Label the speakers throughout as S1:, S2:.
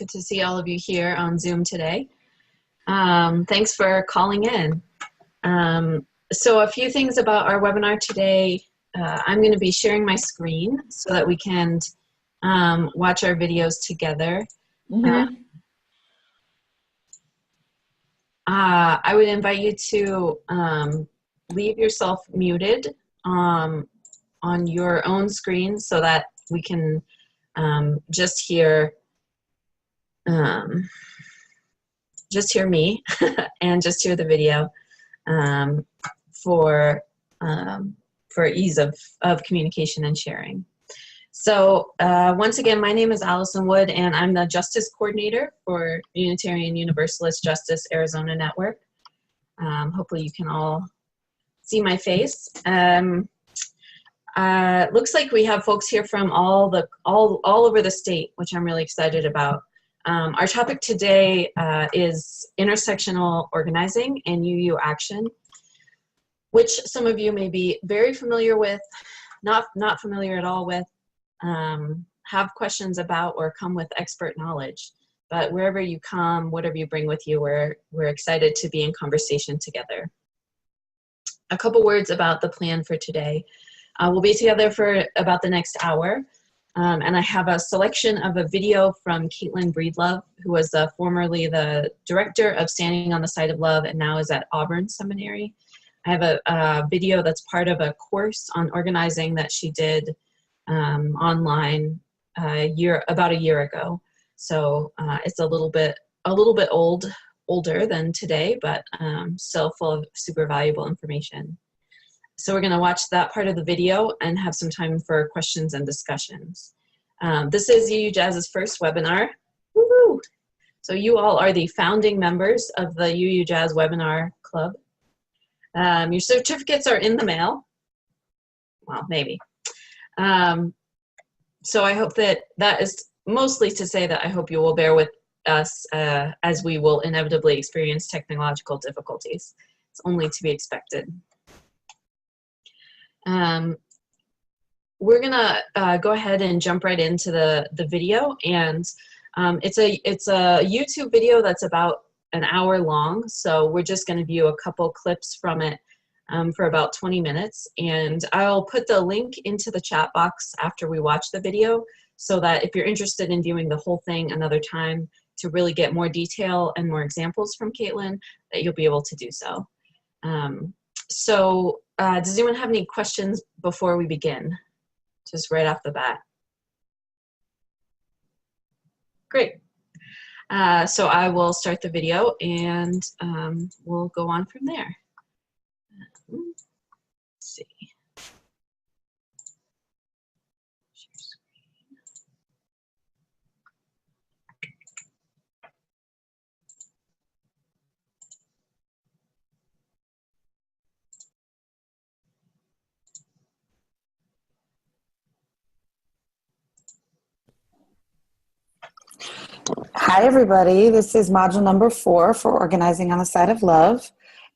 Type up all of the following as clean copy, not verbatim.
S1: Good to see all of you here on Zoom today. Thanks for calling in. So a few things about our webinar today. I'm going to be sharing my screen so that we can watch our videos together. I would invite you to leave yourself muted on your own screen so that we can just hear me and just hear the video for ease of communication and sharing. So once again, my name is Allison Wood, and I'm the Justice Coordinator for Unitarian Universalist Justice Arizona Network. Hopefully you can all see my face. Looks like we have folks here from all over the state, which I'm really excited about. Our topic today is intersectional organizing and UU action, which some of you may be very familiar with, not familiar at all with, have questions about, or come with expert knowledge. But wherever you come, whatever you bring with you, we're excited to be in conversation together. A couple words about the plan for today. We'll be together for about the next hour. And I have a selection of a video from Caitlin Breedlove, who was formerly the director of Standing on the Side of Love and now is at Auburn Seminary. I have a video that's part of a course on organizing that she did online about a year ago. So it's a little bit older than today, but still full of super valuable information. So we're going to watch that part of the video and have some time for questions and discussions. This is UUJAZ's first webinar. Woo-hoo! So you all are the founding members of the UUJAZ Webinar Club. Your certificates are in the mail. Well, maybe. So I hope that is mostly to say that I hope you will bear with us as we will inevitably experience technological difficulties. It's only to be expected. We're gonna go ahead and jump right into the video, and it's a YouTube video that's about an hour long, so we're just going to view a couple clips from it for about 20 minutes, and I'll put the link into the chat box after we watch the video so that if you're interested in viewing the whole thing another time to really get more detail and more examples from Caitlin, that you'll be able to do so. Does anyone have any questions before we begin? Just right off the bat. Great. So I will start the video and we'll go on from there. Let's see. Share screen.
S2: Hi, everybody. This is module number 4 for Organizing on the Side of Love,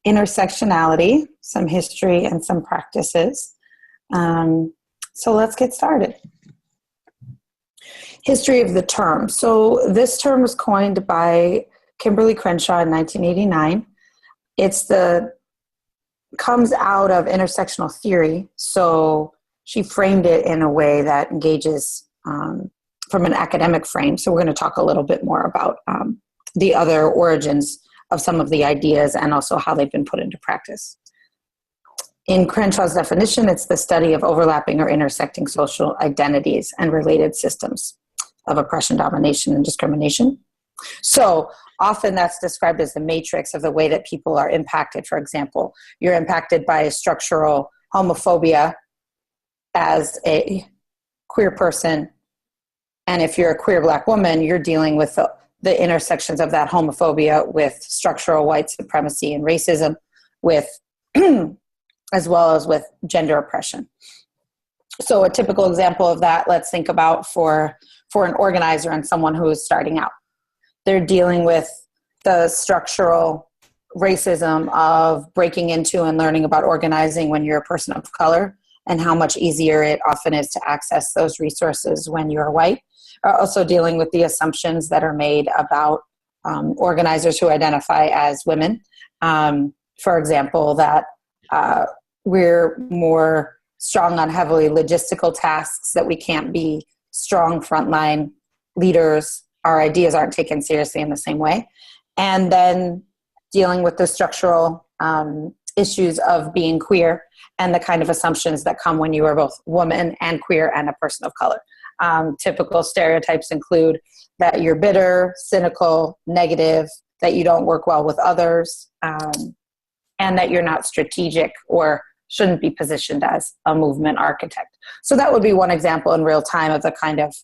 S2: Intersectionality, some history and some practices. So let's get started. History of the term. So this term was coined by Kimberly Crenshaw in 1989. Comes out of intersectional theory. So she framed it in a way that engages from an academic frame. So we're going to talk a little bit more about the other origins of some of the ideas and also how they've been put into practice. In Crenshaw's definition, it's the study of overlapping or intersecting social identities and related systems of oppression, domination, and discrimination. So often that's described as the matrix of the way that people are impacted. For example, you're impacted by structural homophobia as a queer person. And if you're a queer Black woman, you're dealing with the intersections of that homophobia with structural white supremacy and racism, with as well as with gender oppression. So a typical example of that, let's think about for an organizer and someone who is starting out. They're dealing with the structural racism of breaking into and learning about organizing when you're a person of color, and how much easier it often is to access those resources when you're white, also dealing with the assumptions that are made about organizers who identify as women. For example, that we're more strong on heavily logistical tasks, that we can't be strong frontline leaders. Our ideas aren't taken seriously in the same way. And then dealing with the structural issues of being queer and the kind of assumptions that come when you are both woman and queer and a person of color. Typical stereotypes include that you're bitter, cynical, negative, that you don't work well with others, and that you're not strategic or shouldn't be positioned as a movement architect. So that would be one example in real time of the kind of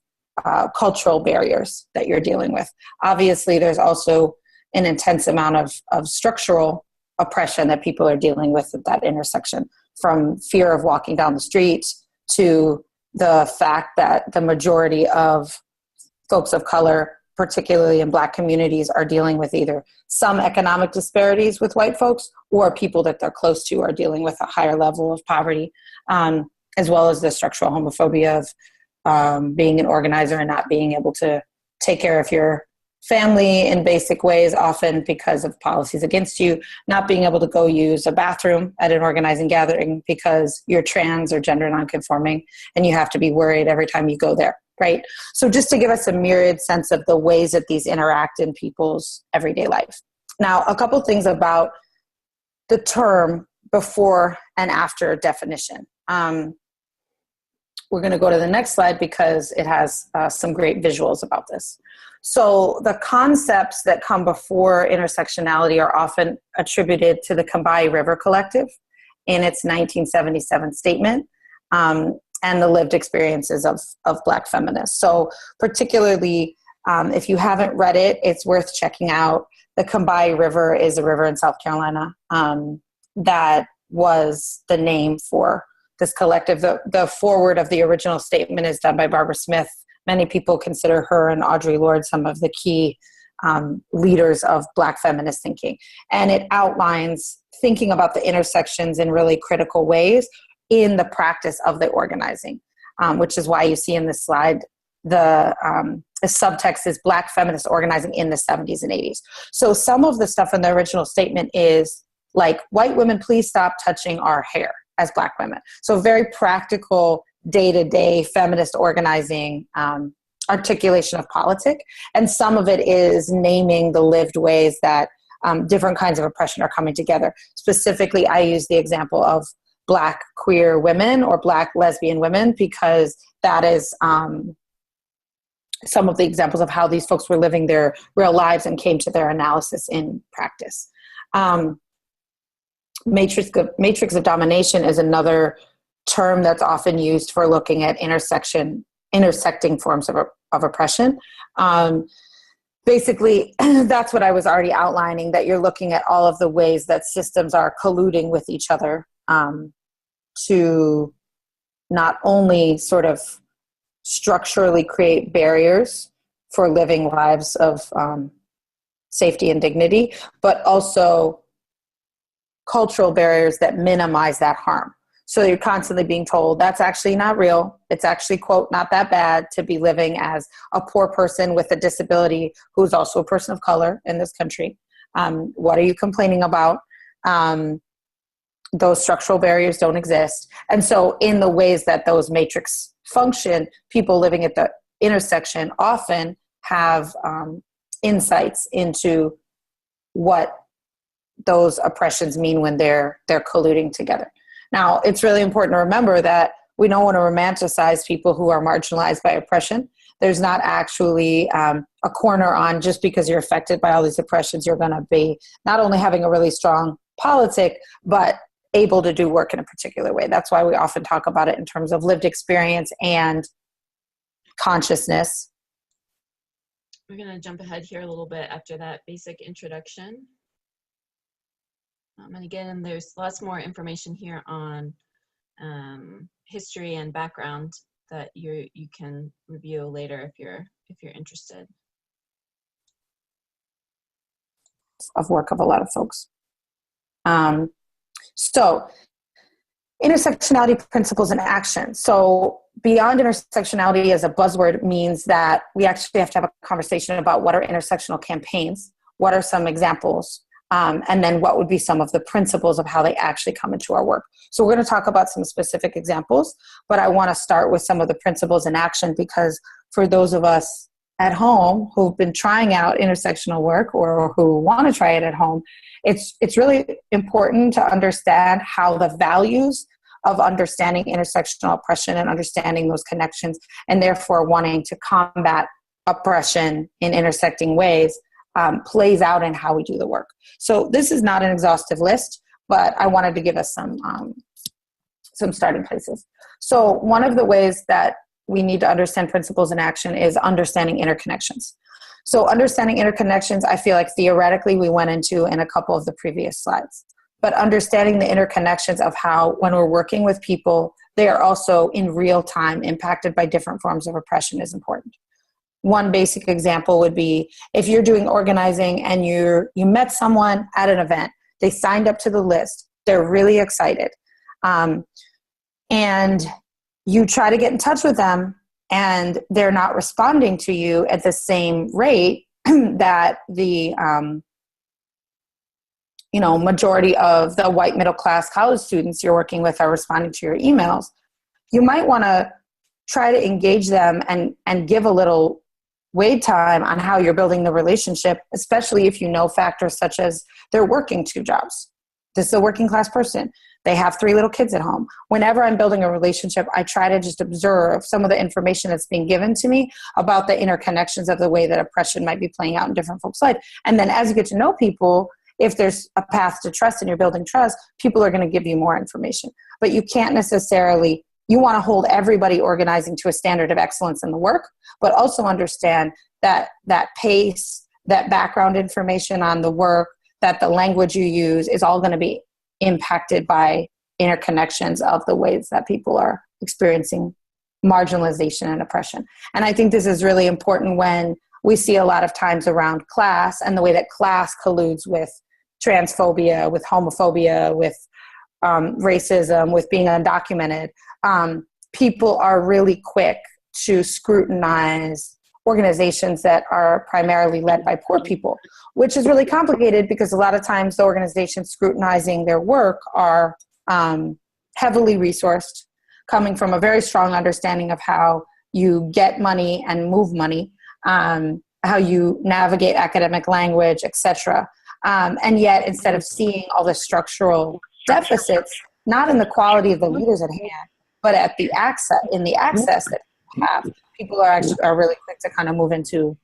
S2: cultural barriers that you're dealing with. Obviously, there's also an intense amount of structural oppression that people are dealing with at that intersection, from fear of walking down the street to the fact that the majority of folks of color, particularly in Black communities, are dealing with either some economic disparities with white folks, or people that they're close to are dealing with a higher level of poverty, as well as the structural homophobia of being an organizer and not being able to take care of your family in basic ways, often because of policies against you, not being able to go use a bathroom at an organizing gathering because you're trans or gender nonconforming, and you have to be worried every time you go there, right? So just to give us a myriad sense of the ways that these interact in people's everyday life. Now, a couple things about the term before and after definition. We're going to go to the next slide because it has some great visuals about this. So the concepts that come before intersectionality are often attributed to the Combahee River Collective in its 1977 statement, and the lived experiences of Black feminists. So particularly, if you haven't read it, it's worth checking out. The Combahee River is a river in South Carolina that was the name for this collective. The foreword of the original statement is done by Barbara Smith. Many people consider her and Audre Lorde some of the key leaders of Black feminist thinking. And it outlines thinking about the intersections in really critical ways in the practice of the organizing, which is why you see in this slide the subtext is Black feminist organizing in the 70s and 80s. So some of the stuff in the original statement is like, white women, please stop touching our hair as Black women. So very practical, day-to-day feminist organizing articulation of politic. And some of it is naming the lived ways that different kinds of oppression are coming together. Specifically, I use the example of Black queer women or Black lesbian women because that is some of the examples of how these folks were living their real lives and came to their analysis in practice. Matrix of domination is another term that's often used for looking at intersecting forms of oppression. Basically, that's what I was already outlining, that you're looking at all of the ways that systems are colluding with each other to not only sort of structurally create barriers for living lives of safety and dignity, but also cultural barriers that minimize that harm. So you're constantly being told that's actually not real. It's actually, quote, not that bad to be living as a poor person with a disability who's also a person of color in this country. What are you complaining about? Those structural barriers don't exist. And so in the ways that those matrix function, people living at the intersection often have insights into what those oppressions mean when they're colluding together. Now, it's really important to remember that we don't want to romanticize people who are marginalized by oppression. There's not actually a corner on just because you're affected by all these oppressions, you're going to be not only having a really strong politic, but able to do work in a particular way. That's why we often talk about it in terms of lived experience and consciousness.
S1: We're going to jump ahead here a little bit after that basic introduction. And again, there's lots more information here on history and background that you can review later if you're interested.
S2: Of work of a lot of folks. So Intersectionality principles and action. So beyond intersectionality as a buzzword means that we actually have to have a conversation about what are intersectional campaigns, what are some examples, and then what would be some of the principles of how they actually come into our work. So we're going to talk about some specific examples, but I want to start with some of the principles in action, because for those of us at home who've been trying out intersectional work or who want to try it at home, it's really important to understand how the values of understanding intersectional oppression and understanding those connections, and therefore wanting to combat oppression in intersecting ways, plays out in how we do the work. So this is not an exhaustive list, but I wanted to give us some starting places. So one of the ways that we need to understand principles in action is understanding interconnections. So understanding interconnections, I feel like theoretically we went into in a couple of the previous slides. But understanding the interconnections of how, when we're working with people, they are also in real time impacted by different forms of oppression is important. One basic example would be if you're doing organizing and you met someone at an event, they signed up to the list, they're really excited, and you try to get in touch with them and they're not responding to you at the same rate that the majority of the white middle class college students you're working with are responding to your emails. You might want to try to engage them and give a little wait time on how you're building the relationship, especially if you know factors such as they're working 2 jobs. This is a working class person. They have 3 little kids at home. Whenever I'm building a relationship, I try to just observe some of the information that's being given to me about the interconnections of the way that oppression might be playing out in different folks' lives. And then as you get to know people, if there's a path to trust and you're building trust, people are going to give you more information. But you can't necessarily, you want to hold everybody organizing to a standard of excellence in the work, but also understand that pace, that background information on the work, that the language you use is all going to be impacted by interconnections of the ways that people are experiencing marginalization and oppression. And I think this is really important when we see a lot of times around class and the way that class colludes with transphobia, with homophobia, with racism, with being undocumented. People are really quick to scrutinize organizations that are primarily led by poor people, which is really complicated because a lot of times the organizations scrutinizing their work are heavily resourced, coming from a very strong understanding of how you get money and move money, how you navigate academic language, etc. And yet, instead of seeing all the structural deficits, not in the quality of the leaders at hand, but at the access, in the access that people have, people are really quick to kind of move into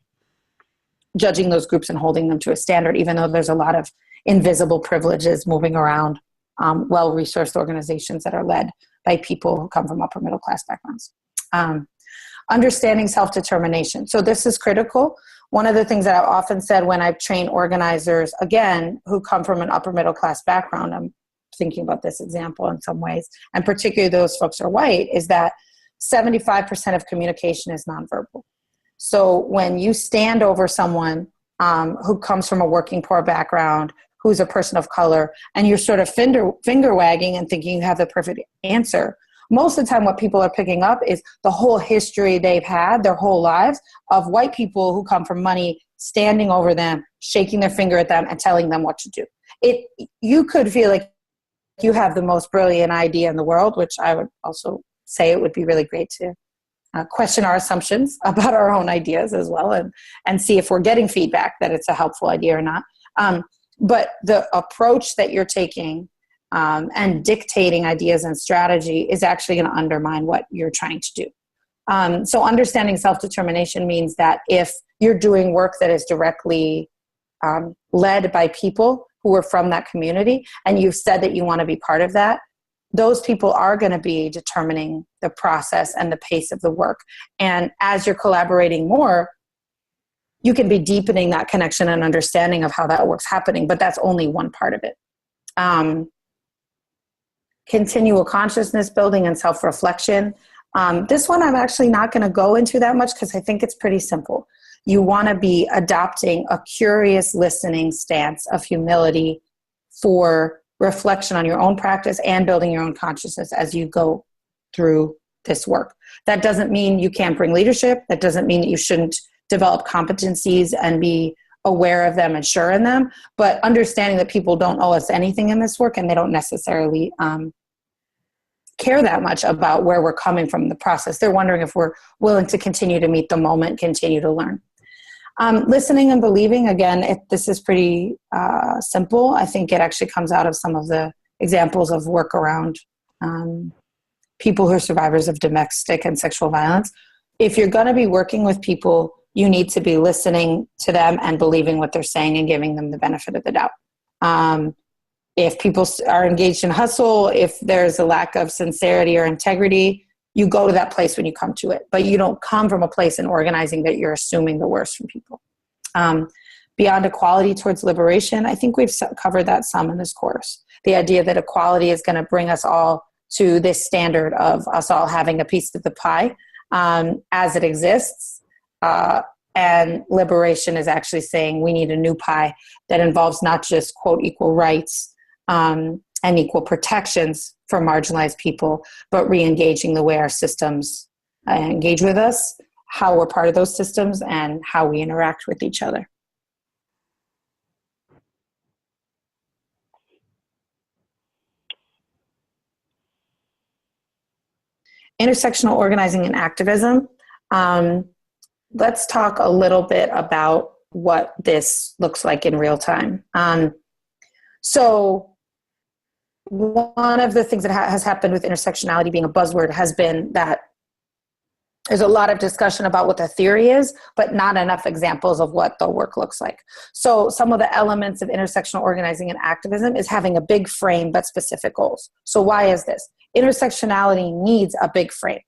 S2: judging those groups and holding them to a standard, even though there's a lot of invisible privileges moving around well-resourced organizations that are led by people who come from upper middle class backgrounds. Understanding self-determination. So this is critical. One of the things that I've often said when I've trained organizers, again, who come from an upper middle class background, I'm thinking about this example in some ways, and particularly those folks are white, is that 75% of communication is nonverbal. So when you stand over someone who comes from a working poor background, who's a person of color, and you're sort of finger wagging and thinking you have the perfect answer, most of the time what people are picking up is the whole history they've had their whole lives of white people who come from money standing over them, shaking their finger at them and telling them what to do. You could feel like you have the most brilliant idea in the world, which I would also say it would be really great to question our assumptions about our own ideas as well and see if we're getting feedback that it's a helpful idea or not. But the approach that you're taking and dictating ideas and strategy is actually going to undermine what you're trying to do. So understanding self-determination means that if you're doing work that is directly led by people who are from that community, and you've said that you want to be part of that, those people are going to be determining the process and the pace of the work. And as you're collaborating more, you can be deepening that connection and understanding of how that work's happening, but that's only one part of it. Continual consciousness building and self-reflection. This one I'm actually not going to go into that much because I think it's pretty simple. You want to be adopting a curious listening stance of humility for reflection on your own practice and building your own consciousness as you go through this work. That doesn't mean you can't bring leadership. That doesn't mean that you shouldn't develop competencies and be aware of them and sure in them, but understanding that people don't owe us anything in this work and they don't necessarily care that much about where we're coming from in the process. They're wondering if we're willing to continue to meet the moment, continue to learn. Listening and believing, again, this is pretty simple. I think it actually comes out of some of the examples of work around people who are survivors of domestic and sexual violence. If you're going to be working with people, you need to be listening to them and believing what they're saying and giving them the benefit of the doubt. If people are engaged in hustle, if there's a lack of sincerity or integrity, you go to that place when you come to it. But you don't come from a place in organizing that you're assuming the worst from people. Beyond equality towards liberation, I think we've covered that some in this course. The idea that equality is going to bring us all to this standard of us all having a piece of the pie as it exists. And liberation is actually saying we need a new pie that involves not just, quote, equal rights and equal protections for marginalized people, but re-engaging the way our systems engage with us, how we're part of those systems, and how we interact with each other. Intersectional organizing and activism. Let's talk a little bit about what this looks like in real time. So one of the things that has happened with intersectionality being a buzzword has been that there's a lot of discussion about what the theory is, but not enough examples of what the work looks like. So some of the elements of intersectional organizing and activism is having a big frame, but specific goals. So why is this? Intersectionality needs a big frame.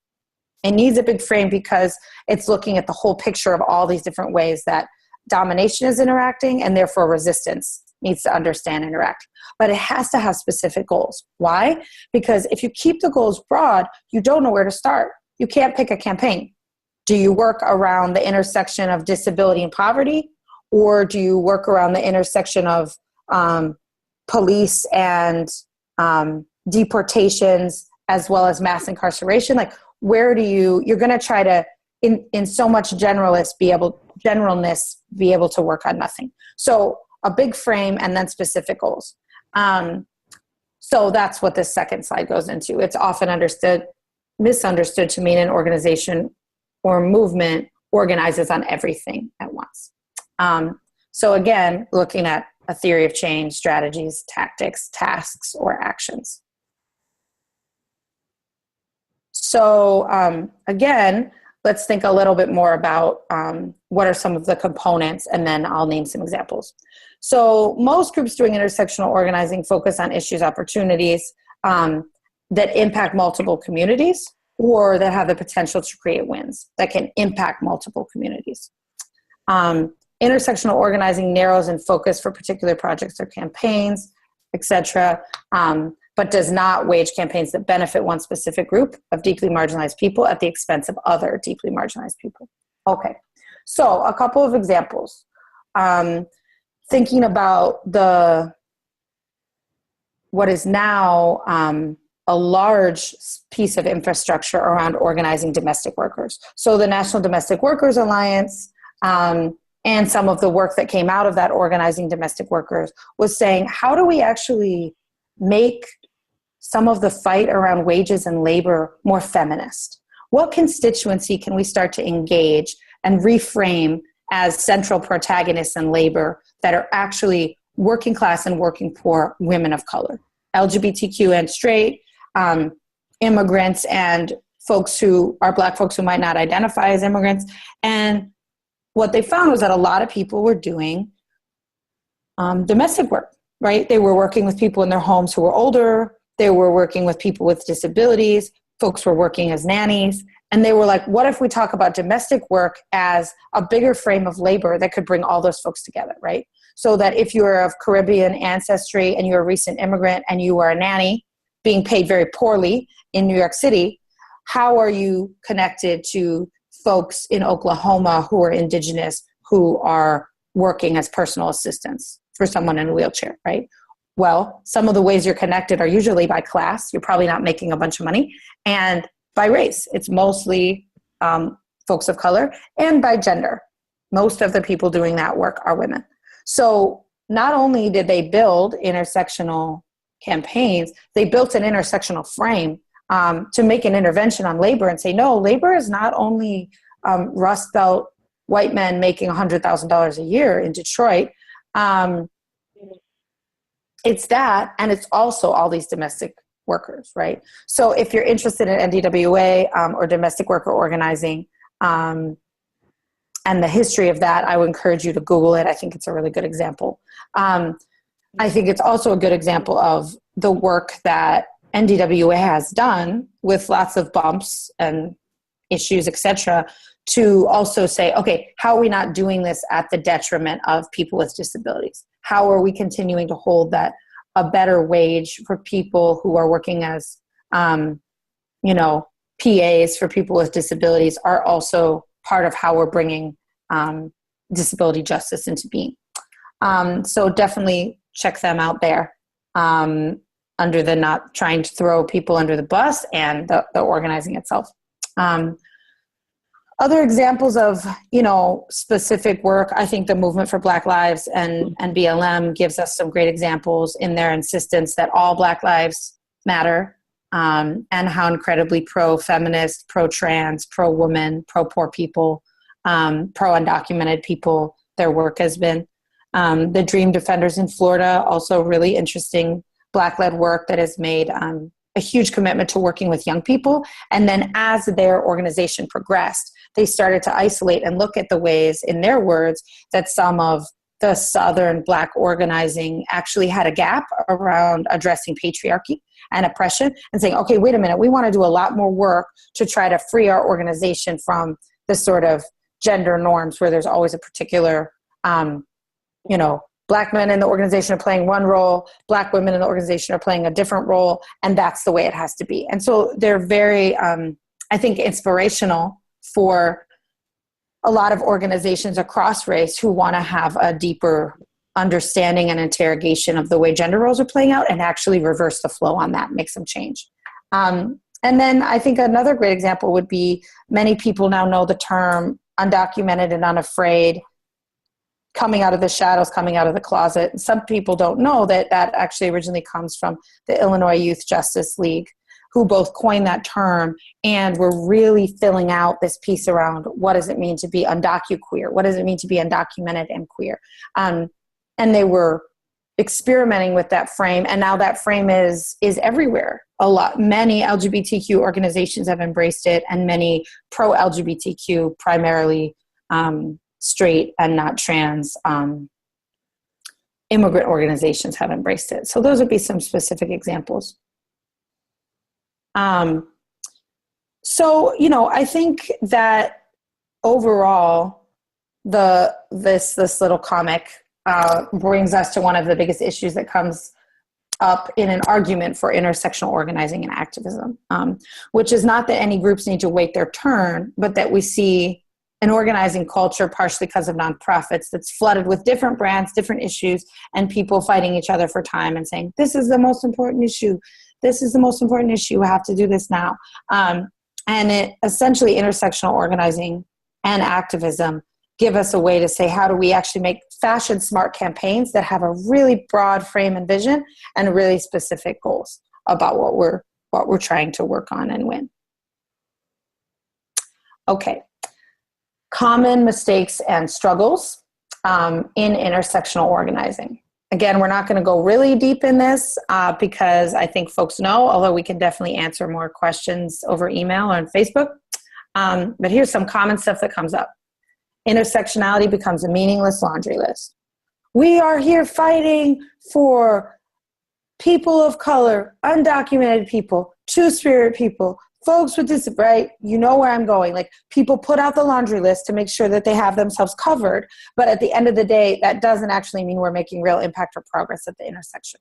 S2: It needs a big frame because it's looking at the whole picture of all these different ways that domination is interacting, and therefore resistance needs to understand and interact. But it has to have specific goals. Why? Because if you keep the goals broad, you don't know where to start. You can't pick a campaign. Do you work around the intersection of disability and poverty? Or do you work around the intersection of police and deportations as well as mass incarceration? Like, where do you're going to try to, in so much generalness, be able to work on nothing. So a big frame and then specific goals. So that's what this second slide goes into. It's often misunderstood to mean an organization or movement organizes on everything at once. So again, looking at a theory of change, strategies, tactics, tasks, or actions. So again, let's think a little bit more about what are some of the components, and then I'll name some examples. So most groups doing intersectional organizing focus on issues, opportunities that impact multiple communities, or that have the potential to create wins that can impact multiple communities. Intersectional organizing narrows in focus for particular projects or campaigns, etc., but does not wage campaigns that benefit one specific group of deeply marginalized people at the expense of other deeply marginalized people. Okay, so a couple of examples. Thinking about what is now a large piece of infrastructure around organizing domestic workers. So the National Domestic Workers Alliance and some of the work that came out of that organizing domestic workers was saying, how do we actually make some of the fight around wages and labor more feminist? What constituency can we start to engage and reframe as central protagonists in labor that are actually working class and working poor women of color, LGBTQ and straight, immigrants, and folks who are Black folks who might not identify as immigrants? And what they found was that a lot of people were doing domestic work, right? They were working with people in their homes who were older. They were working with people with disabilities. Folks were working as nannies. And they were like, what if we talk about domestic work as a bigger frame of labor that could bring all those folks together, right? So that if you're of Caribbean ancestry and you're a recent immigrant and you are a nanny being paid very poorly in New York City, how are you connected to folks in Oklahoma who are indigenous, who are working as personal assistants for someone in a wheelchair, right? Well, some of the ways you're connected are usually by class. You're probably not making a bunch of money. And by race. It's mostly folks of color, and by gender. Most of the people doing that work are women. So not only did they build intersectional campaigns, they built an intersectional frame to make an intervention on labor and say, no, labor is not only Rust Belt white men making $100,000 a year in Detroit. It's that, and it's also all these domestic workers, right? So if you're interested in NDWA or domestic worker organizing and the history of that, I would encourage you to Google it. I think it's a really good example. I think it's also a good example of the work that NDWA has done with lots of bumps and issues, et cetera, to also say, okay, how are we not doing this at the detriment of people with disabilities? How are we continuing to hold that a better wage for people who are working as, PAs for people with disabilities are also part of how we're bringing disability justice into being. So definitely check them out there under the not trying to throw people under the bus and the organizing itself. Other examples of, specific work, I think the Movement for Black Lives and BLM gives us some great examples in their insistence that all Black lives matter, and how incredibly pro-feminist, pro-trans, pro-woman, pro-poor people, pro-undocumented people their work has been. The Dream Defenders in Florida, also really interesting Black-led work that has made a huge commitment to working with young people. And then as their organization progressed, they started to isolate and look at the ways, in their words, that some of the Southern Black organizing actually had a gap around addressing patriarchy and oppression, and saying, okay, wait a minute, we want to do a lot more work to try to free our organization from the sort of gender norms where there's always a particular, Black men in the organization are playing one role, Black women in the organization are playing a different role, and that's the way it has to be. And so they're very, I think, inspirational for a lot of organizations across race who want to have a deeper understanding and interrogation of the way gender roles are playing out and actually reverse the flow on that, make some change. And then I think another great example would be, many people now know the term undocumented and unafraid, coming out of the shadows, coming out of the closet. And some people don't know that that actually originally comes from the Illinois Youth Justice League, who both coined that term and were really filling out this piece around what does it mean to be undocu-queer? What does it mean to be undocumented and queer? And they were experimenting with that frame, and now that frame is everywhere. Many LGBTQ organizations have embraced it, and many pro-LGBTQ, primarily straight and not trans immigrant organizations have embraced it. So those would be some specific examples. I think that overall, this little comic brings us to one of the biggest issues that comes up in an argument for intersectional organizing and activism, which is not that any groups need to wait their turn, but that we see an organizing culture, partially because of nonprofits, that's flooded with different brands, different issues, and people fighting each other for time and saying, this is the most important issue. This is the most important issue. We have to do this now. And it essentially, intersectional organizing and activism give us a way to say, how do we actually make fashion smart campaigns that have a really broad frame and vision and really specific goals about what we're trying to work on and win. Okay. Common mistakes and struggles in intersectional organizing. Again, we're not going to go really deep in this because I think folks know, although we can definitely answer more questions over email or on Facebook. But here's some common stuff that comes up. Intersectionality becomes a meaningless laundry list. We are here fighting for people of color, undocumented people, two-spirit people, folks with this, right? You know where I'm going. Like, people put out the laundry list to make sure that they have themselves covered. But at the end of the day, that doesn't actually mean we're making real impact or progress at the intersection.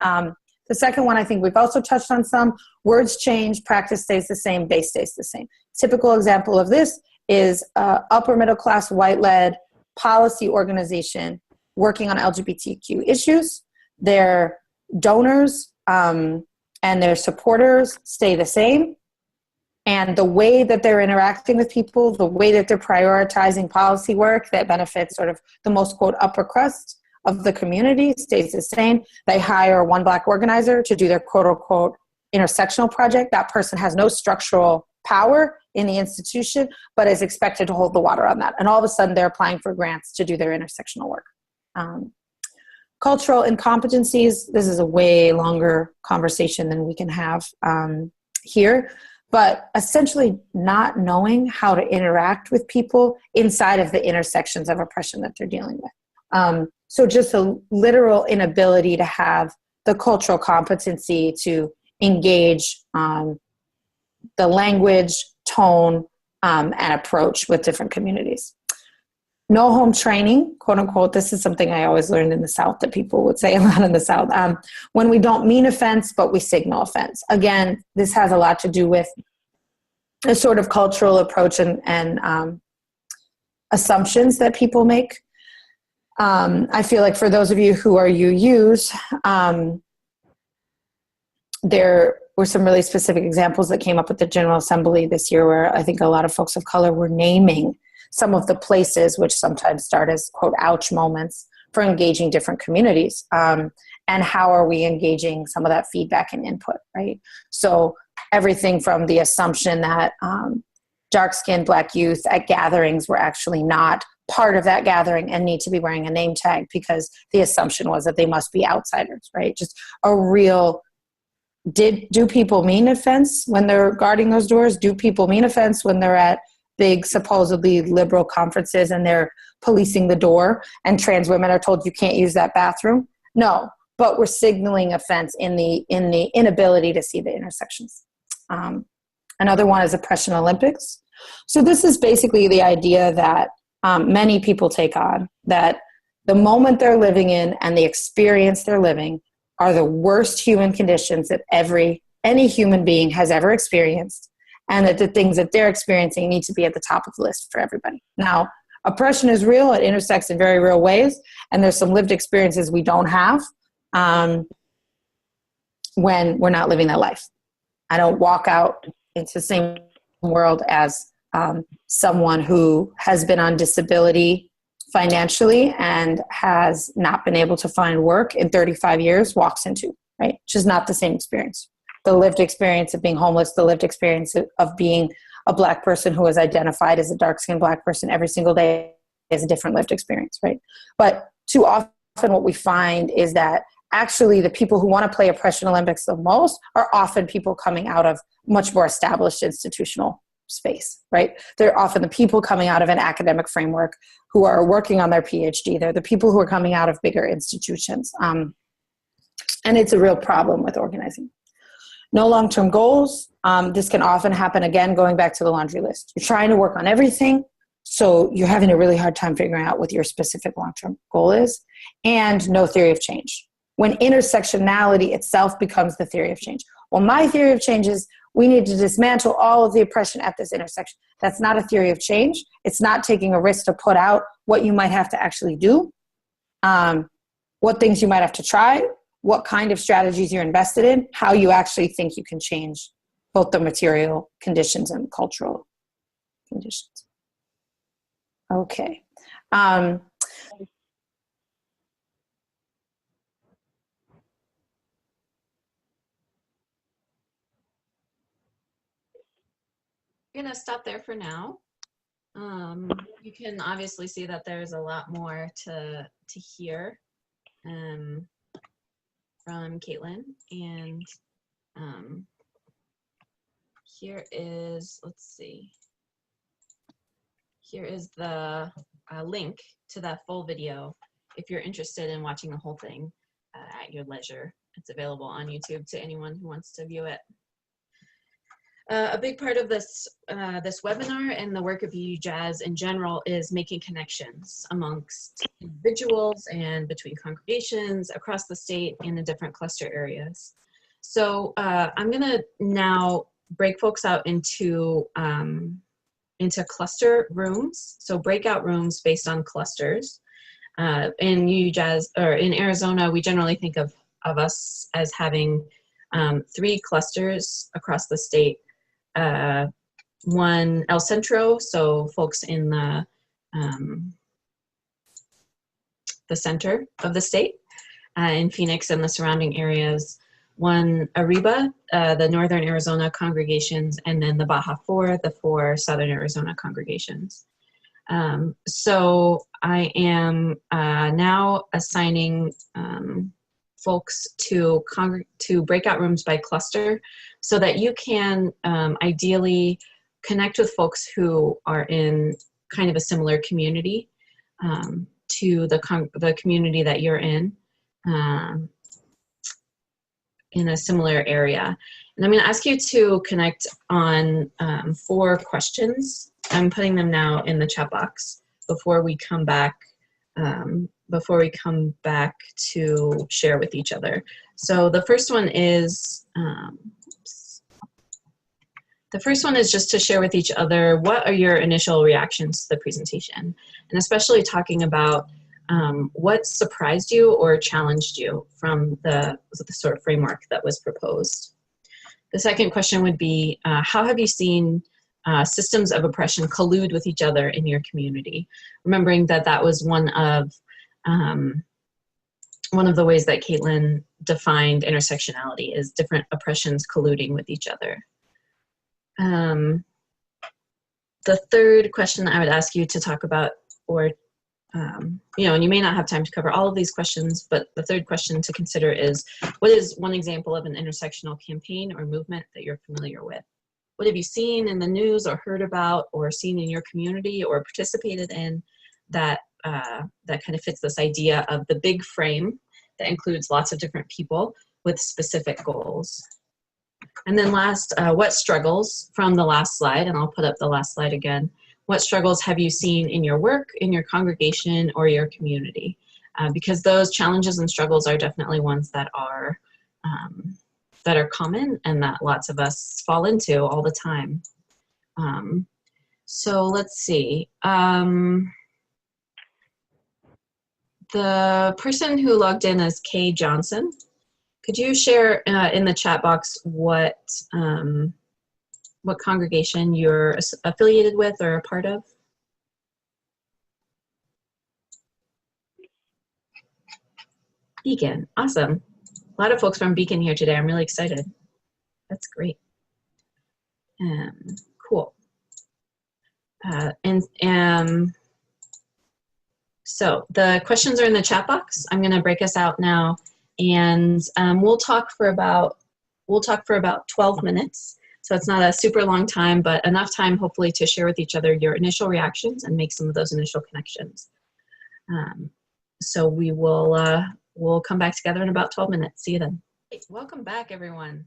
S2: The second one, I think we've also touched on some. Words change, practice stays the same, base stays the same. Typical example of this is upper middle class, white-led policy organization working on LGBTQ issues. They're donors and their supporters stay the same. And the way that they're interacting with people, the way that they're prioritizing policy work that benefits sort of the most, quote, upper crust of the community stays the same. They hire one Black organizer to do their, quote, unquote, intersectional project. That person has no structural power in the institution, but is expected to hold the water on that. And all of a sudden, they're applying for grants to do their intersectional work. Cultural incompetencies, this is a way longer conversation than we can have here. But essentially not knowing how to interact with people inside of the intersections of oppression that they're dealing with. So just a literal inability to have the cultural competency to engage the language, tone, and approach with different communities. No home training, quote unquote. This is something I always learned in the South that people would say a lot in the South. When we don't mean offense, but we signal offense. Again, this has a lot to do with a sort of cultural approach and assumptions that people make. I feel like for those of you who are UUs, there were some really specific examples that came up at the General Assembly this year where I think a lot of folks of color were naming some of the places which sometimes start as, quote, ouch moments for engaging different communities. And how are we engaging some of that feedback and input, right? So everything from the assumption that dark-skinned Black youth at gatherings were actually not part of that gathering and need to be wearing a name tag because the assumption was that they must be outsiders, right? Just a real, do people mean offense when they're guarding those doors? Do people mean offense when they're at big supposedly liberal conferences and they're policing the door and trans women are told you can't use that bathroom? No, but we're signaling offense in the inability to see the intersections. Another one is Oppression Olympics. So this is basically the idea that many people take on, that the moment they're living in and the experience they're living are the worst human conditions that any human being has ever experienced, and that the things that they're experiencing need to be at the top of the list for everybody. Now, oppression is real. It intersects in very real ways, and there's some lived experiences we don't have when we're not living that life. I don't walk out into the same world as someone who has been on disability financially and has not been able to find work in 35 years walks into, right? It's just not the same experience. The lived experience of being homeless, the lived experience of being a Black person who is identified as a dark-skinned Black person every single day is a different lived experience, right? But too often what we find is that actually the people who want to play Oppression Olympics the most are often people coming out of much more established institutional space, right? They're often the people coming out of an academic framework who are working on their PhD. They're the people who are coming out of bigger institutions. And it's a real problem with organizing. No long-term goals. This can often happen, again, going back to the laundry list. You're trying to work on everything, so you're having a really hard time figuring out what your specific long-term goal is. And no theory of change. When intersectionality itself becomes the theory of change. Well, my theory of change is we need to dismantle all of the oppression at this intersection. That's not a theory of change. It's not taking a risk to put out what you might have to actually do, what things you might have to try, what kind of strategies you're invested in, how you actually think you can change both the material conditions and cultural conditions. Okay.
S1: I'm gonna stop there for now. You can obviously see that there's a lot more to hear from Caitlin, and here is, let's see, here is the link to that full video if you're interested in watching the whole thing at your leisure. It's available on YouTube to anyone who wants to view it. A big part of this webinar and the work of UUJAZ in general is making connections amongst individuals and between congregations across the state and the different cluster areas. So I'm gonna now break folks out into cluster rooms, so breakout rooms based on clusters. In UUJAZ, or in Arizona, we generally think of of us as having 3 clusters across the state. One, El Centro, so folks in the center of the state, in Phoenix and the surrounding areas. One, Arriba, the Northern Arizona congregations, and then the Baja 4, the 4 Southern Arizona congregations. So I am now assigning folks to breakout rooms by cluster so that you can ideally connect with folks who are in kind of a similar community to the community that you're in a similar area. And I'm going to ask you to connect on 4 questions. I'm putting them now in the chat box before we come back to share with each other. So the first one is just to share with each other, what are your initial reactions to the presentation? And especially talking about what surprised you or challenged you from the sort of framework that was proposed. The second question would be, how have you seen systems of oppression collude with each other in your community? Remembering that that was one of the ways that Caitlin defined intersectionality, is different oppressions colluding with each other. The third question that I would ask you to talk about, or and you may not have time to cover all of these questions, but the third question to consider is, what is one example of an intersectional campaign or movement that you're familiar with? What have you seen in the news or heard about or seen in your community or participated in that kind of fits this idea of the big frame that includes lots of different people with specific goals? And then last, what struggles from the last slide, and I'll put up the last slide again, what struggles have you seen in your work, in your congregation, or your community? Because those challenges and struggles are definitely ones that are common and that lots of us fall into all the time. So let's see. The person who logged in as Kay Johnson, could you share in the chat box what congregation you're affiliated with or a part of? Beacon, awesome. A lot of folks from Beacon here today. I'm really excited. That's great. Cool. So the questions are in the chat box. I'm going to break us out now, and we'll talk for about 12 minutes. So it's not a super long time, but enough time hopefully to share with each other your initial reactions and make some of those initial connections. So we will we'll come back together in about 12 minutes. See you then. Welcome back, everyone.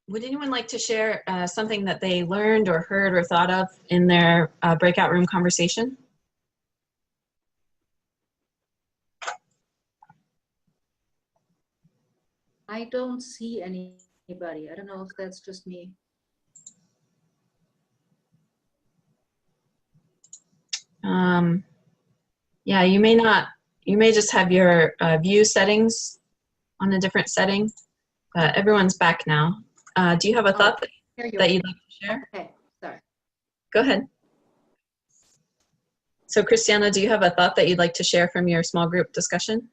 S1: Would anyone like to share something that they learned or heard or thought of in their breakout room conversation?
S3: I don't see anybody. I don't know if that's just me.
S1: Yeah, you may just have your view settings on a different setting, but everyone's back now. Do you have a thought that you'd like to share?
S3: Okay, sorry.
S1: Go ahead. So Christiana, do you have a thought that you'd like to share from your small group discussion?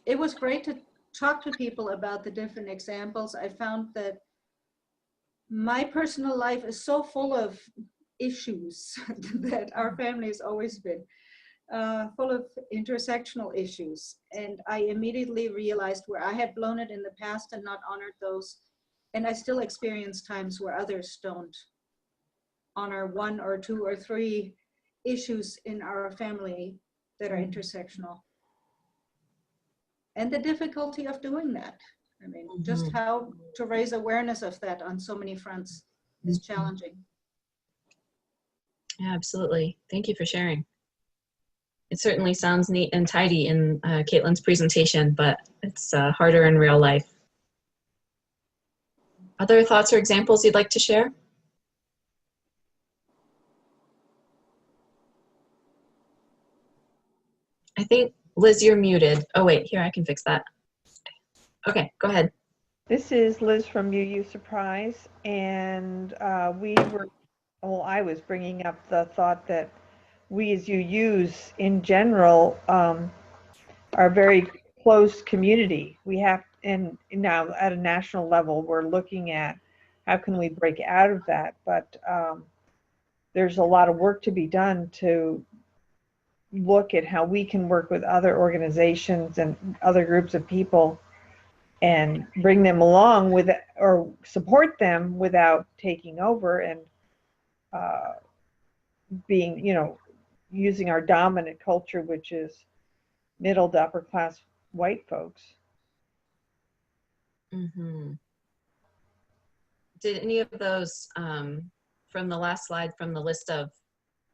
S3: It was great to talk to people about the different examples. I found that my personal life is so full of issues that our family has always been full of intersectional issues. And I immediately realized where I had blown it in the past and not honored those. And I still experience times where others don't honor 1 or 2 or 3 issues in our family that are intersectional. And the difficulty of doing that. I mean, just how to raise awareness of that on so many fronts is challenging.
S1: Yeah, absolutely. Thank you for sharing. It certainly sounds neat and tidy in Caitlin's presentation, but it's harder in real life. Other thoughts or examples you'd like to share? I think, Liz, you're muted. Oh, wait, here, I can fix that. Okay, go ahead.
S4: This is Liz from UU Surprise, and I was bringing up the thought that we as UUs in general are a very close community. We have, and now at a national level, we're looking at how can we break out of that, but there's a lot of work to be done to look at how we can work with other organizations and other groups of people and bring them along with, or support them without taking over and being, using our dominant culture, which is middle to upper class white folks.
S1: Mm-hmm. Did any of those, from the last slide, from the list of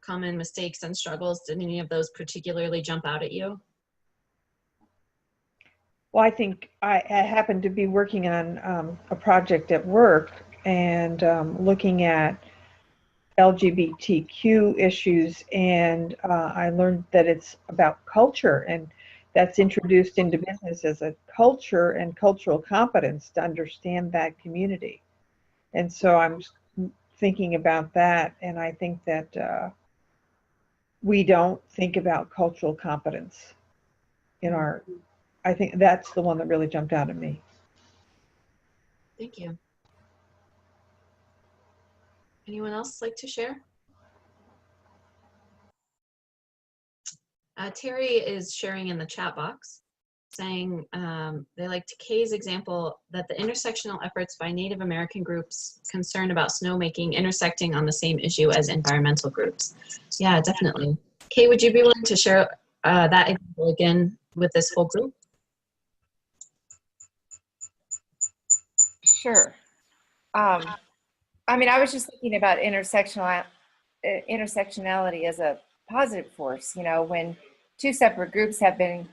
S1: common mistakes and struggles, did any of those particularly jump out at you?
S4: Well, I think I happened to be working on a project at work and looking at LGBTQ issues, and I learned that it's about culture, and that's introduced into business as a culture and cultural competence to understand that community. And so I'm thinking about that, and I think that we don't think about cultural competence in our, I think that's the one that really jumped out at me.
S1: Thank you. Anyone else like to share? Terry is sharing in the chat box saying they liked Kay's example that the intersectional efforts by Native American groups concerned about snowmaking intersecting on the same issue as environmental groups. Yeah, definitely. Kay, would you be willing to share that example again with this whole group?
S5: Sure. I mean, I was just thinking about intersectionality as a positive force, when two separate groups have been,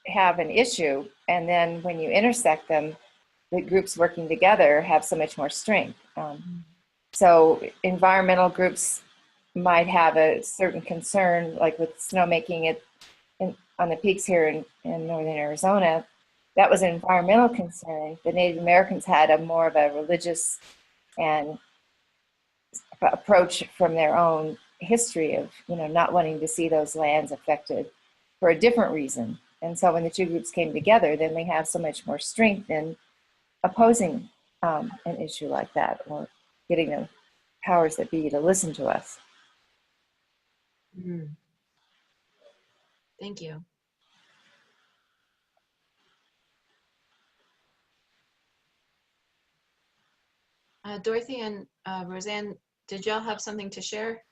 S5: have an issue, and then when you intersect them, the groups working together have so much more strength. So environmental groups might have a certain concern, like with snowmaking on the peaks here in northern Arizona. That was an environmental concern. The Native Americans had a more of a religious and approach from their own history of, not wanting to see those lands affected for a different reason. And so when the two groups came together, then they have so much more strength in opposing an issue like that, or getting the powers that be to listen to us.
S1: Mm-hmm. Thank you. Dorothy and Roseanne, did y'all have something to share?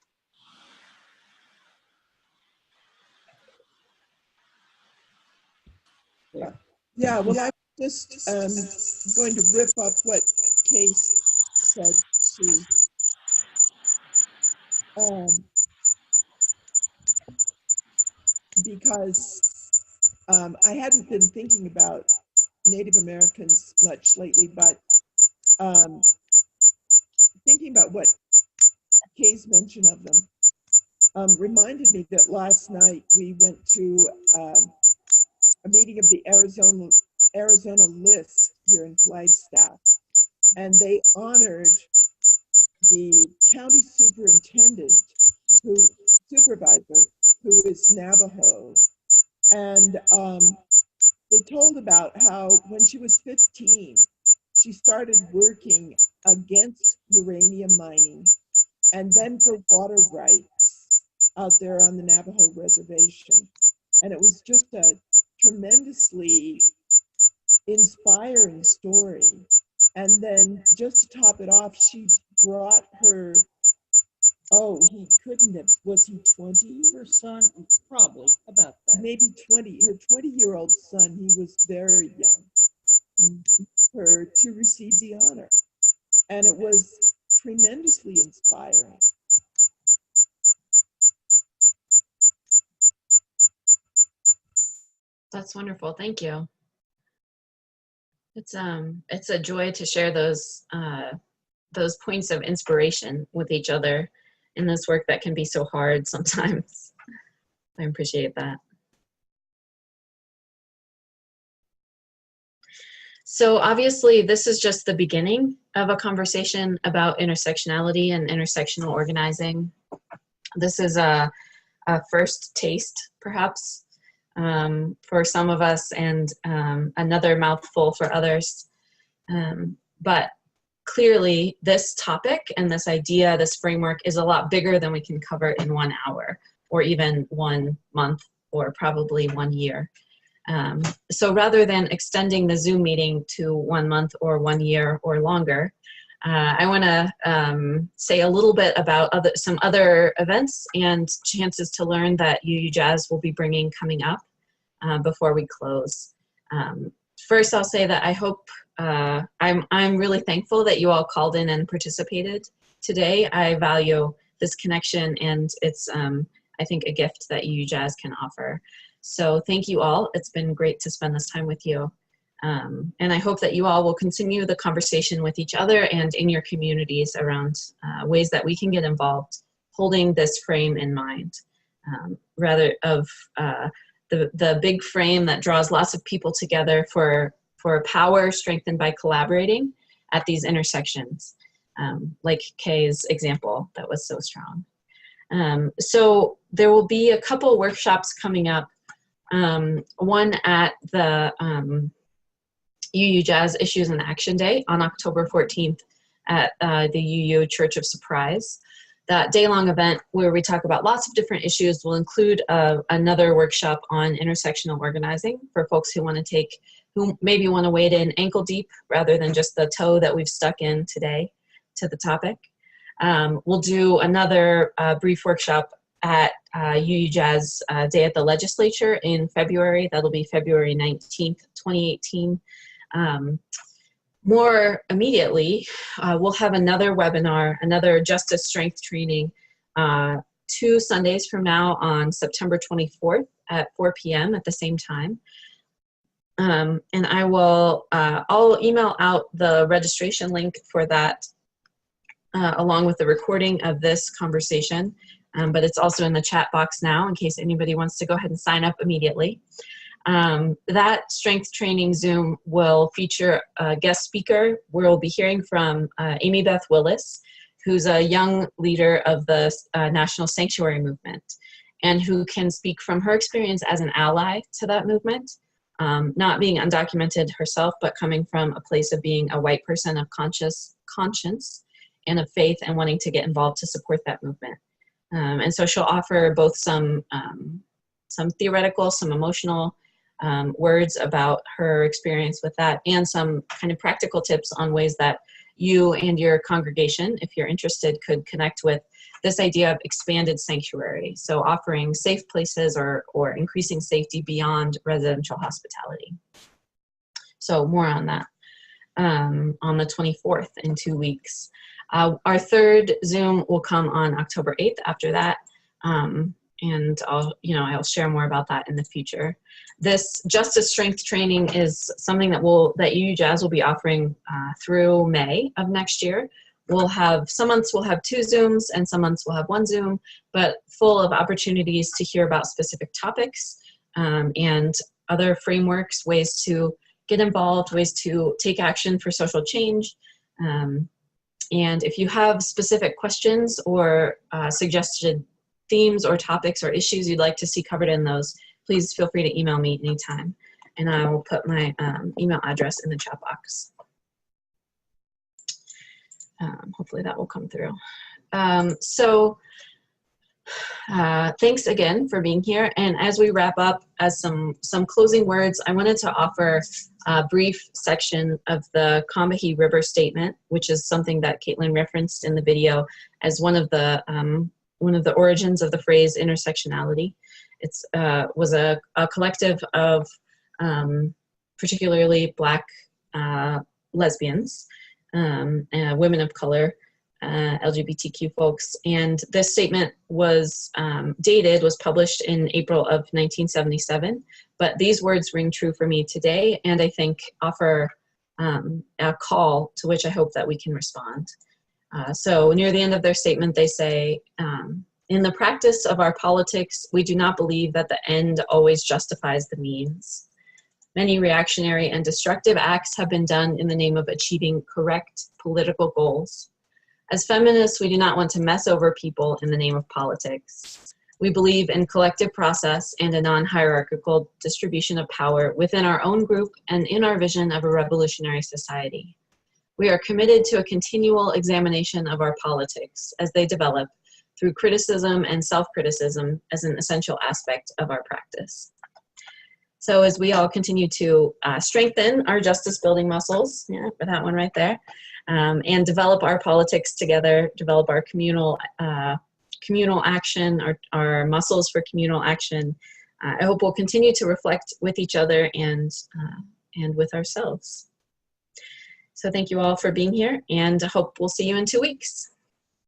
S6: Yeah, well, I'm just going to rip up what Kay said too. Because I hadn't been thinking about Native Americans much lately, but thinking about what Kay's mention of them reminded me that last night we went to a meeting of the Arizona list here in Flagstaff, and they honored the county supervisor who is Navajo, and they told about how when she was 15 she started working against uranium mining and then for water rights out there on the Navajo reservation. And it was just a tremendously inspiring story. And then just to top it off, she brought her, he couldn't have, was he 20?
S7: Her son, probably about that.
S6: Maybe 20, her 20-year-old son, he was very young, her to receive the honor. And it was tremendously inspiring.
S1: That's wonderful. Thank you. It's a joy to share those points of inspiration with each other in this work that can be so hard sometimes. I appreciate that. So obviously this is just the beginning of a conversation about intersectionality and intersectional organizing. This is a first taste, perhaps, for some of us, and another mouthful for others. But clearly this topic and this idea, this framework, is a lot bigger than we can cover in 1 hour, or even 1 month, or probably 1 year. So rather than extending the Zoom meeting to 1 month or 1 year or longer, I want to say a little bit about some other events and chances to learn that UUJAZ will be bringing coming up before we close. First, I'll say that I hope, I'm really thankful that you all called in and participated today. I value this connection, and it's, I think, a gift that UUJAZ can offer. So thank you all. It's been great to spend this time with you. And I hope that you all will continue the conversation with each other and in your communities around ways that we can get involved, holding this frame in mind, rather of the big frame that draws lots of people together for power strengthened by collaborating at these intersections, like Kay's example that was so strong. So there will be a couple workshops coming up. One at the UUJAZ Issues and Action Day on October 14th at the UU Church of Surprise. That day-long event where we talk about lots of different issues will include another workshop on intersectional organizing for folks who want to take, who maybe want to wade in ankle deep rather than just the toe that we've stuck in today to the topic. We'll do another brief workshop at UUJAZ Day at the Legislature in February. That'll be February 19th, 2018. More immediately, we'll have another webinar, another justice strength training 2 Sundays from now on September 24th at 4 p.m. at the same time. And I will, I'll email out the registration link for that along with the recording of this conversation. But it's also in the chat box now in case anybody wants to go ahead and sign up immediately. That strength training Zoom will feature a guest speaker. We'll be hearing from Amy Beth Willis, who's a young leader of the National Sanctuary Movement, and who can speak from her experience as an ally to that movement, not being undocumented herself, but coming from a place of being a white person of conscience and of faith and wanting to get involved to support that movement. And so she'll offer both some theoretical, some emotional words about her experience with that, and some kind of practical tips on ways that you and your congregation, if you're interested, could connect with this idea of expanded sanctuary. So offering safe places or increasing safety beyond residential hospitality. So more on that on the 24th in 2 weeks. Our third Zoom will come on October 8th after that. And I'll share more about that in the future. This justice strength training is something that UUJAZ will be offering through May of next year. We'll have, some months we'll have 2 Zooms and some months we'll have 1 Zoom, but full of opportunities to hear about specific topics and other frameworks, ways to get involved, ways to take action for social change. And if you have specific questions or suggested themes or topics or issues you'd like to see covered in those, please feel free to email me anytime. And I will put my email address in the chat box. Hopefully that will come through. Thanks again for being here. And as we wrap up, as some closing words, I wanted to offer a brief section of the Combahee River Statement, which is something that Caitlin referenced in the video as one of the origins of the phrase intersectionality. It was a collective of particularly Black lesbians, women of color, LGBTQ folks, and this statement was was published in April of 1977, but these words ring true for me today, and I think offer a call to which I hope that we can respond. So near the end of their statement, they say, In the practice of our politics, we do not believe that the end always justifies the means. Many reactionary and destructive acts have been done in the name of achieving correct political goals. As feminists, we do not want to mess over people in the name of politics. We believe in collective process and a non-hierarchical distribution of power within our own group and in our vision of a revolutionary society. We are committed to a continual examination of our politics as they develop through criticism and self-criticism as an essential aspect of our practice. So as we all continue to strengthen our justice building muscles, yeah, for that one right there, and develop our politics together, develop our communal action, our muscles for communal action, I hope we'll continue to reflect with each other and with ourselves. So thank you all for being here, and I hope we'll see you in 2 weeks.